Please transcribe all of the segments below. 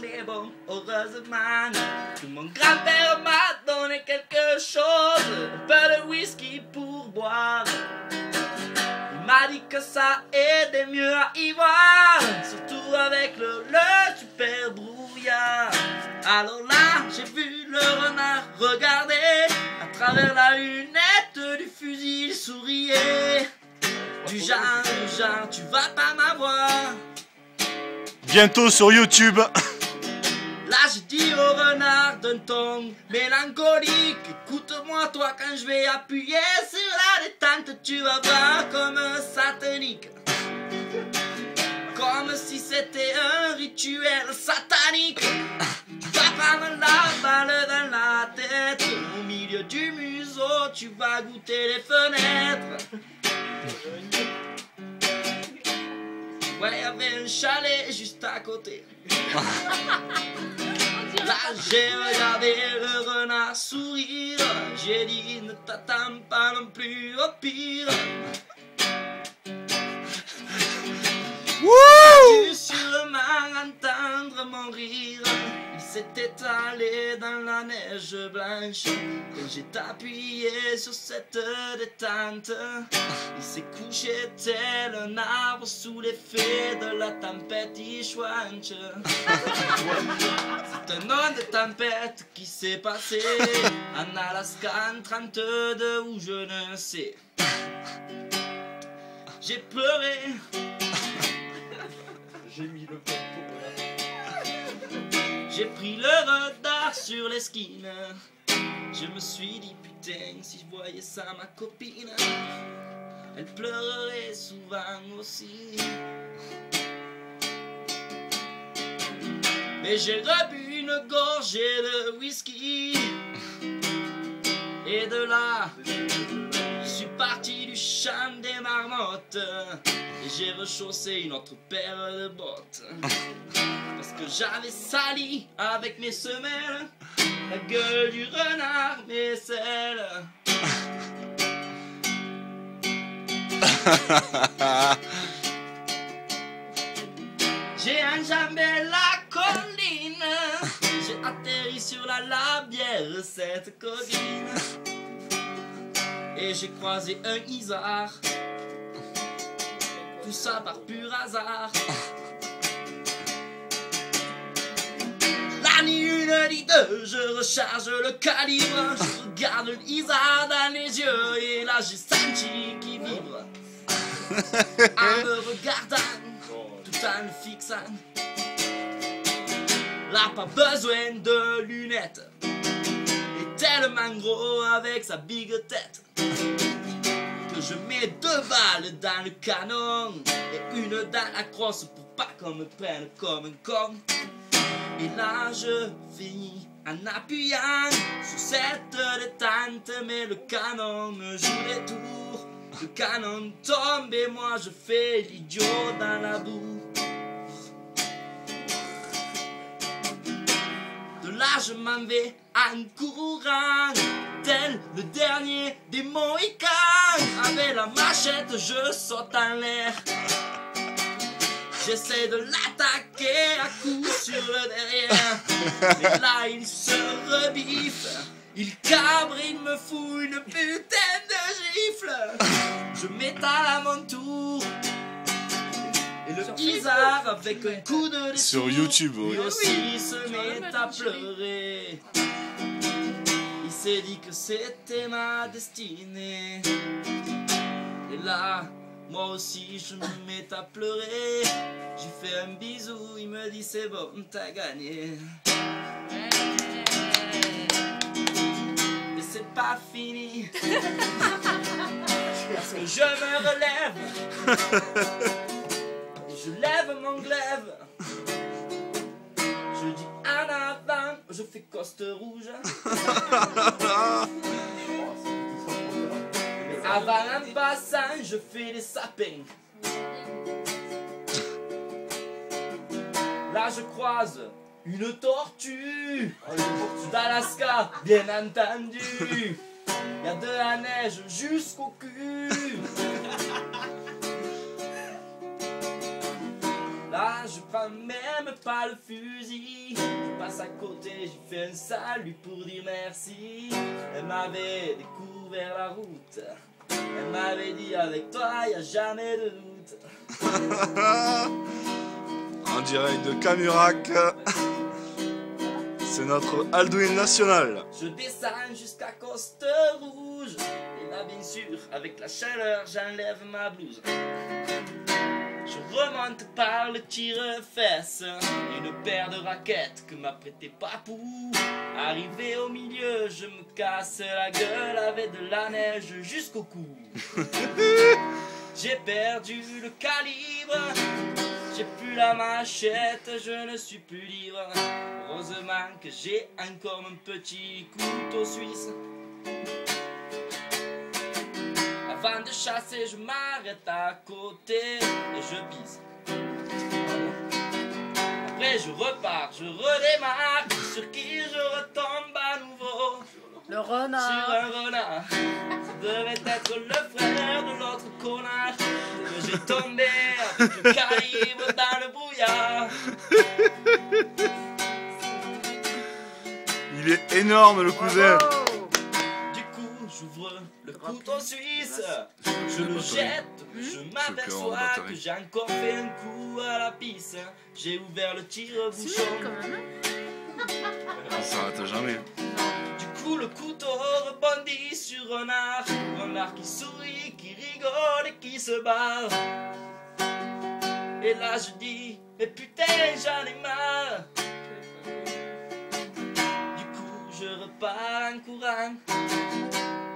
mais bon, heureusement que mon grand-père m'a donné quelque chose, un peu de whisky pour boire. Il m'a dit que ça aidait mieux à y voir, surtout avec le super brouillard. Alors là, j'ai vu le renard regarder à travers la lunette du fusil, il souriait. Du genre, tu vas pas m'avoir. Bientôt sur YouTube. Là j'ai dit au renard d'un ton mélancolique, écoute-moi toi quand je vais appuyer sur la détente, tu vas voir comme un satanique. Comme si c'était un rituel satanique. Tu vas prendre la balle dans la tête, au milieu du museau tu vas goûter les fenêtres. Ouais, y avait un chalet juste à côté. Là j'ai regardé le renard sourire, j'ai dit ne t'attends pas non plus au pire. J'ai dû sûrement entendre mon rire. Il s'est étalé dans la neige blanche quand j'ai appuyé sur cette détente. Il s'est couché tel un arbre sous l'effet de la tempête Ishwanch. C'est un nom de tempête qui s'est passé en Alaska en 32 ou je ne sais. J'ai pleuré. J'ai mis le J'ai pris le retard sur l'esquine. Je me suis dit putain, si je voyais ça ma copine, elle pleurerait souvent aussi. Mais j'ai rebu une gorgée de whisky. Et de là, je suis parti du champ des marmottes. Et j'ai rechaussé une autre paire de bottes. Parce que j'avais sali avec mes semelles la gueule du renard, mes selles. J'ai enjambé la colline, j'ai atterri sur la bière, cette colline. Et j'ai croisé un isard, tout ça par pur hasard. Là ni une ni deux, je recharge le calibre, je regarde l'isard dans les yeux et là j'ai senti qu'il vibre. En me regardant, tout en le fixant. Là pas besoin de lunettes, et tellement gros avec sa big tête que je mets 2 balles dans le canon et une dans la crosse pour pas qu'on me prenne comme un con. Et là je finis en appuyant sur cette détente, mais le canon me joue des tours. Le canon tombe et moi je fais l'idiot dans la boue. De là je m'en vais en courant, tel le dernier des Mohicans. Avec la machette je saute en l'air, j'essaie de l'attaquer à coups sur le derrière. Mais là il se rebiffe, il cabre, il me fout une putain de gifle. Je m'étale à mon tour, et le isard avec un coup de détour, sur YouTube, lui aussi se met à pleurer. Il s'est dit que c'était ma destinée. Et là, moi aussi je me mets à pleurer. J'ai fait un bisou, il me dit c'est bon, t'as gagné. Mais c'est pas fini, parce que je me relève. Je lève mon glaive, je dis en avant, je fais coste rouge. Avant un passant, je fais des sapins. Là je croise une tortue d'Alaska, bien entendu. Y a de la neige jusqu'au cul. Là je femme même pas le fusil. Je passe à côté, j'ai fait un salut pour dire merci. Elle m'avait découvert la route. Elle m'avait dit avec toi y a jamais de doute. En direct de Camurac. C'est notre Alduin national. Je descends jusqu'à Coste Rouge. Et là bien sûr, avec la chaleur, j'enlève ma blouse. Je remonte par le tire-fesse, une paire de raquettes que m'a prêté Papou. Arrivé au milieu, je me casse la gueule avec de la neige jusqu'au cou. J'ai perdu le calibre, j'ai plus la machette, je ne suis plus libre. Heureusement que j'ai encore mon petit couteau suisse. Avant de chasser, je m'arrête à côté et je pisse. Après je repars, je redémarre. Sur qui je retombe à nouveau? Le renard. Sur un renard. Ça devait être le frère de l'autre connard que j'ai tombé avec le calibre dans le brouillard. Il est énorme le cousin. J'ouvre le couteau suisse, je le jette, je m'aperçois que j'ai encore fait un coup à la pisse. J'ai ouvert le tire-bouchon. Ça s'arrête jamais. Du coup le couteau rebondit sur renard qui sourit, qui rigole et qui se barre. Et là je dis, mais putain j'en ai marre. Du coup je repars en courant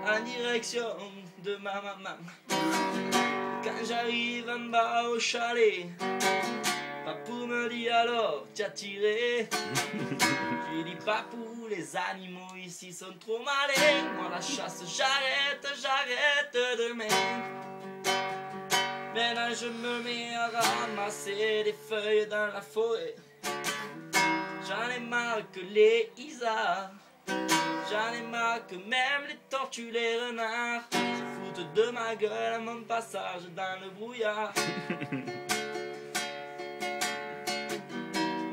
en direction de ma maman. Quand j'arrive en bas au chalet, Papou me dit alors, t'as tiré? J'ai dit Papou, les animaux ici sont trop malins. Moi la chasse j'arrête demain. Maintenant je me mets à ramasser des feuilles dans la forêt. J'en ai marre que les isards, j'en ai marre que même les tortues, les renards se foutent de ma gueule à mon passage dans le brouillard.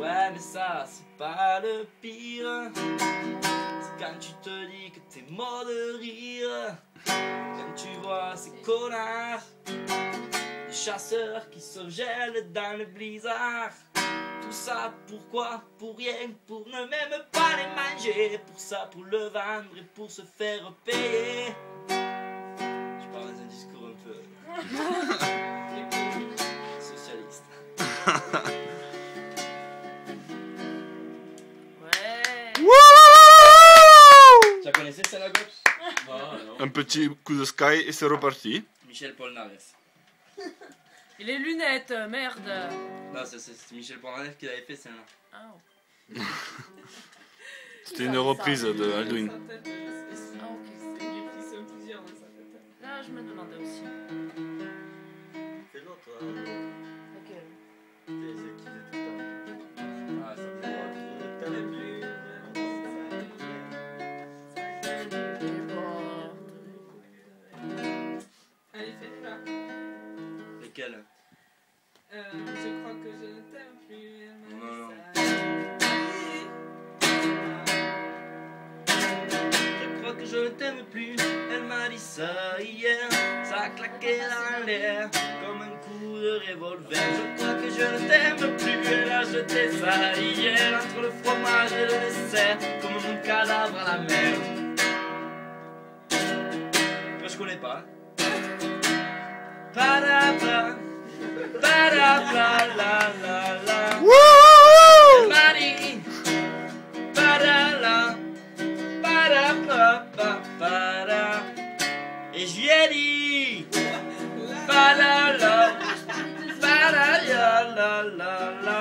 Ouais mais ça c'est pas le pire. C'est quand tu te dis que t'es mort de rire. Quand tu vois ces connards, les chasseurs qui se gèlent dans le blizzard. Tout ça pourquoi? Pour rien, pour ne même pas les manger. Pour ça, pour le vendre et pour se faire payer. Je parle dans un discours un peu socialiste. Ouais. Tu la connaissais celle-là, Gops? Non. Un petit coup de sky et c'est reparti. Michel Polnareff. Et les lunettes, merde. Non, c'est Michel Polnareff qui l'avait fait celle-là. Ah, C'était une reprise de Alduin. ok. Là, je me demandais aussi. C'est l'autre. Ok. C'est qui était tout ah, ça fait t'avais plus. Allez, faites-la. Lesquels? Je crois que je ne t'aime plus. Non. Je crois que je ne t'aime plus. Elle m'a dit ça hier. Ça a claqué dans l'air comme un coup de revolver. Je crois que je ne t'aime plus. Elle a jeté ça hier entre le fromage et le dessert comme mon cadavre à la mer. Moi je connais pas. Padabla, padabla, la la la. Elle m'a dit padala, padabla, pada. Et je lui ai dit padala, padaya, la la la.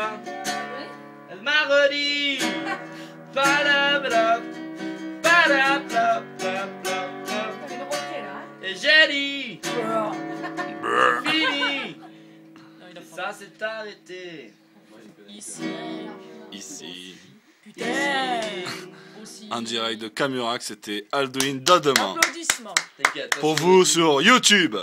Elle m'a redit padabla, padabla, bla bla bla. Et j'ai dit fini. Non, il a Ça s'est arrêté. Ici. Ici. Putain. Aussi. En direct de Camurac, c'était Alduin Dadement. Applaudissements. T'inquiète. Pour vous sur YouTube.